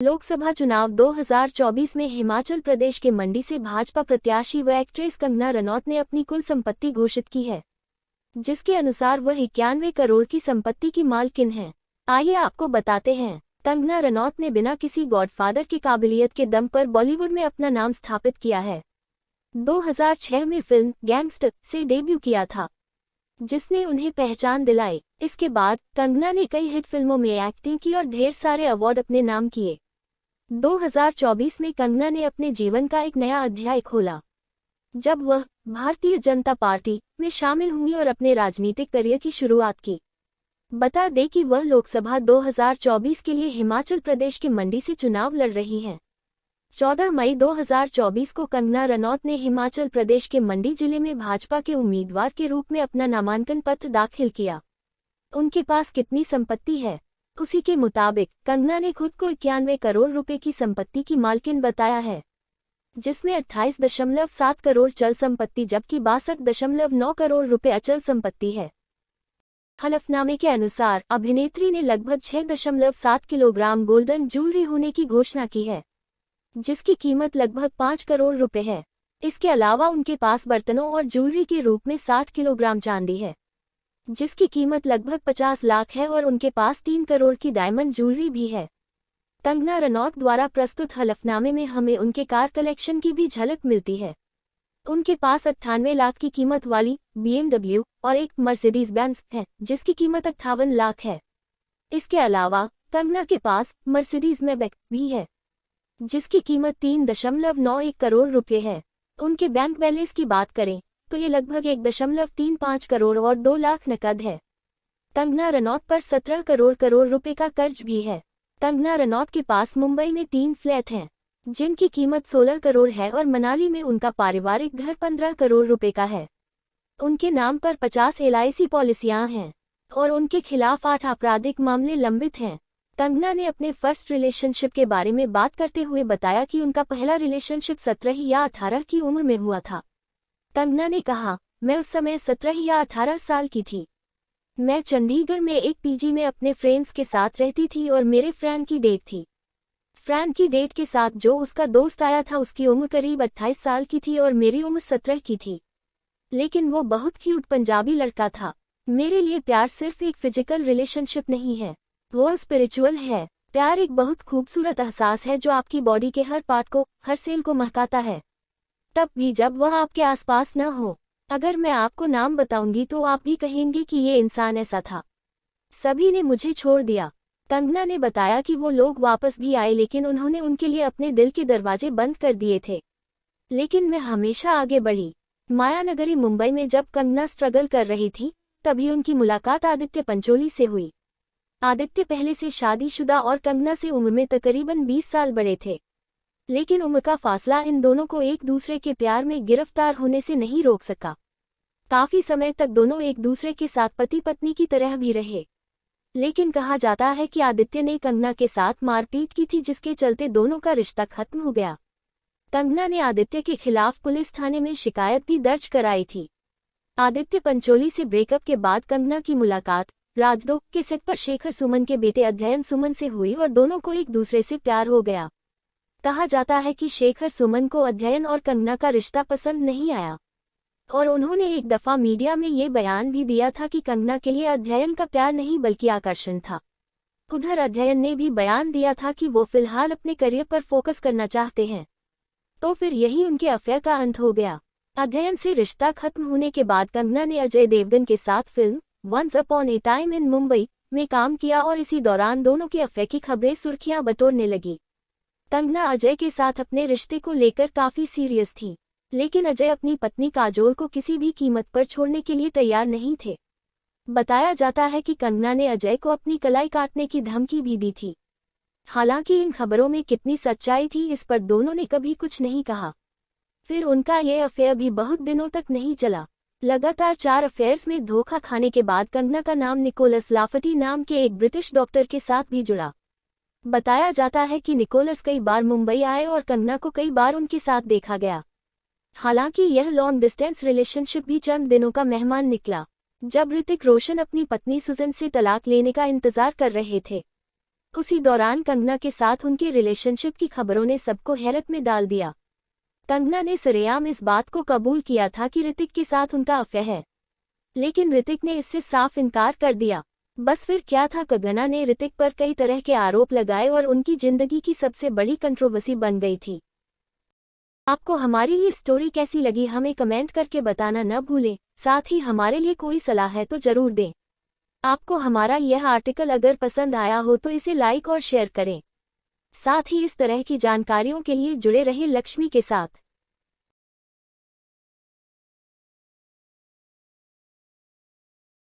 लोकसभा चुनाव 2024 में हिमाचल प्रदेश के मंडी से भाजपा प्रत्याशी व एक्ट्रेस कंगना रनौत ने अपनी कुल संपत्ति घोषित की है, जिसके अनुसार वह 91 करोड़ की संपत्ति की मालकिन है। आइए आपको बताते हैं। कंगना रनौत ने बिना किसी गॉडफादर की काबिलियत के दम पर बॉलीवुड में अपना नाम स्थापित किया है। 2006 में फिल्म गैंगस्टर से डेब्यू किया था, जिसने उन्हें पहचान दिलाई। इसके बाद कंगना ने कई हिट फिल्मों में एक्टिंग की और ढेर सारे अवार्ड अपने नाम किए। 2024 में कंगना ने अपने जीवन का एक नया अध्याय खोला, जब वह भारतीय जनता पार्टी में शामिल हुई और अपने राजनीतिक करियर की शुरुआत की। बता दें कि वह लोकसभा 2024 के लिए हिमाचल प्रदेश के मंडी से चुनाव लड़ रही हैं। 14 मई 2024 को कंगना रनौत ने हिमाचल प्रदेश के मंडी जिले में भाजपा के उम्मीदवार के रूप में अपना नामांकन पत्र दाखिल किया। उनके पास कितनी संपत्ति है? उसी के मुताबिक कंगना ने खुद को 91 करोड़ रुपए की संपत्ति की मालकिन बताया है, जिसमें 28.7 करोड़ चल संपत्ति जबकि 62.9 करोड़ रुपए अचल संपत्ति है। हलफनामे के अनुसार अभिनेत्री ने लगभग 6.7 किलोग्राम गोल्डन ज्वेलरी होने की घोषणा की है, जिसकी कीमत लगभग 5 करोड़ रुपए है। इसके अलावा उनके पास बर्तनों और ज्वेलरी के रूप में 60 किलोग्राम चांदी है, जिसकी कीमत लगभग 50 लाख है, और उनके पास 3 करोड़ की डायमंड ज्वेलरी भी है। कंगना रनौत द्वारा प्रस्तुत हलफनामे में हमें उनके कार कलेक्शन की भी झलक मिलती है। उनके पास 98 लाख की कीमत वाली BMW और एक मर्सिडीज बेंज है, जिसकी कीमत 58 लाख है। इसके अलावा कंगना के पास मर्सिडीज मैबैक भी है, जिसकी कीमत 3.91 करोड़ रुपए है। उनके बैंक बैलेंस की बात करें तो ये लगभग 1.35 करोड़ और 2 लाख नकद है। कंगना रनौत पर 17 करोड़ रुपए का कर्ज भी है। कंगना रनौत के पास मुंबई में 3 फ्लैट हैं, जिनकी कीमत 16 करोड़ है, और मनाली में उनका पारिवारिक घर 15 करोड़ रुपए का है। उनके नाम पर 50 LIC पॉलिसियां हैं और उनके खिलाफ 8 आपराधिक मामले लंबित हैं। कंगना ने अपने फर्स्ट रिलेशनशिप के बारे में बात करते हुए बताया कि उनका पहला रिलेशनशिप 17 या 18 की उम्र में हुआ था। कंगना ने कहा, मैं उस समय 17 या 18 साल की थी। मैं चंडीगढ़ में एक PG में अपने फ्रेंड्स के साथ रहती थी और मेरे फ्रेंड की डेट थी। फ्रेंड की डेट के साथ जो उसका दोस्त आया था उसकी उम्र करीब 28 साल की थी और मेरी उम्र 17 की थी। लेकिन वो बहुत क्यूट पंजाबी लड़का था। मेरे लिए प्यार सिर्फ एक फिजिकल रिलेशनशिप नहीं है, वो स्पिरिचुअल है। प्यार एक बहुत खूबसूरत एहसास है जो आपकी बॉडी के हर पार्ट को, हर सेल को महकाता है, तब भी जब वह आपके आसपास न हो। अगर मैं आपको नाम बताऊंगी तो आप भी कहेंगे कि ये इंसान ऐसा था। सभी ने मुझे छोड़ दिया। कंगना ने बताया कि वो लोग वापस भी आए, लेकिन उन्होंने उनके लिए अपने दिल के दरवाजे बंद कर दिए थे। लेकिन मैं हमेशा आगे बढ़ी। मायानगरी मुंबई में जब कंगना स्ट्रगल कर रही थी, तभी उनकी मुलाकात आदित्य पंचोली से हुई। आदित्य पहले से शादीशुदा और कंगना से उम्र में तकरीबन 20 साल बड़े थे, लेकिन उम्र का फासला इन दोनों को एक दूसरे के प्यार में गिरफ्तार होने से नहीं रोक सका। काफी समय तक दोनों एक दूसरे के साथ पति पत्नी की तरह भी रहे, लेकिन कहा जाता है कि आदित्य ने कंगना के साथ मारपीट की थी, जिसके चलते दोनों का रिश्ता खत्म हो गया। कंगना ने आदित्य के खिलाफ पुलिस थाने में शिकायत भी दर्ज कराई थी। आदित्य पंचोली से ब्रेकअप के बाद कंगना की मुलाकात राजदो के सेट पर शेखर सुमन के बेटे अध्ययन सुमन से हुई और दोनों को एक दूसरे से प्यार हो गया। कहा जाता है कि शेखर सुमन को अध्ययन और कंगना का रिश्ता पसंद नहीं आया, और उन्होंने एक दफा मीडिया में ये बयान भी दिया था कि कंगना के लिए अध्ययन का प्यार नहीं बल्कि आकर्षण था। उधर अध्ययन ने भी बयान दिया था कि वो फिलहाल अपने करियर पर फोकस करना चाहते हैं। तो फिर यही उनके अफेयर का अंत हो गया। अध्ययन से रिश्ता खत्म होने के बाद कंगना ने अजय देवगन के साथ film once upon a time in Mumbai में काम किया, और इसी दौरान दोनों के अफेयर की खबरें सुर्खियां बटोरने लगी। कंगना अजय के साथ अपने रिश्ते को लेकर काफी सीरियस थी, लेकिन अजय अपनी पत्नी काजोल को किसी भी कीमत पर छोड़ने के लिए तैयार नहीं थे। बताया जाता है कि कंगना ने अजय को अपनी कलाई काटने की धमकी भी दी थी। हालांकि इन खबरों में कितनी सच्चाई थी इस पर दोनों ने कभी कुछ नहीं कहा। फिर उनका ये अफेयर भी बहुत दिनों तक नहीं चला। लगातार 4 अफेयर्स में धोखा खाने के बाद कंगना का नाम निकोलस लाफटी नाम के एक ब्रिटिश डॉक्टर के साथ भी जुड़ा। बताया जाता है कि निकोलस कई बार मुंबई आए और कंगना को कई बार उनके साथ देखा गया। हालांकि यह लॉन्ग डिस्टेंस रिलेशनशिप भी चंद दिनों का मेहमान निकला, जब ऋतिक रोशन अपनी पत्नी सुजन से तलाक लेने का इंतजार कर रहे थे। उसी दौरान कंगना के साथ उनके रिलेशनशिप की खबरों ने सबको हैरत में डाल दिया। कंगना ने सरेआम इस बात को कबूल किया था कि ऋतिक के साथ उनका अफेयर है, लेकिन ऋतिक ने इससे साफ इनकार कर दिया। बस फिर क्या था, कंगना ने ऋतिक पर कई तरह के आरोप लगाए और उनकी जिंदगी की सबसे बड़ी कंट्रोवर्सी बन गई थी। आपको हमारी ये स्टोरी कैसी लगी हमें कमेंट करके बताना न भूलें। साथ ही हमारे लिए कोई सलाह है तो जरूर दें। आपको हमारा यह आर्टिकल अगर पसंद आया हो तो इसे लाइक और शेयर करें। साथ ही इस तरह की जानकारियों के लिए जुड़े रहिए लक्ष्मी के साथ।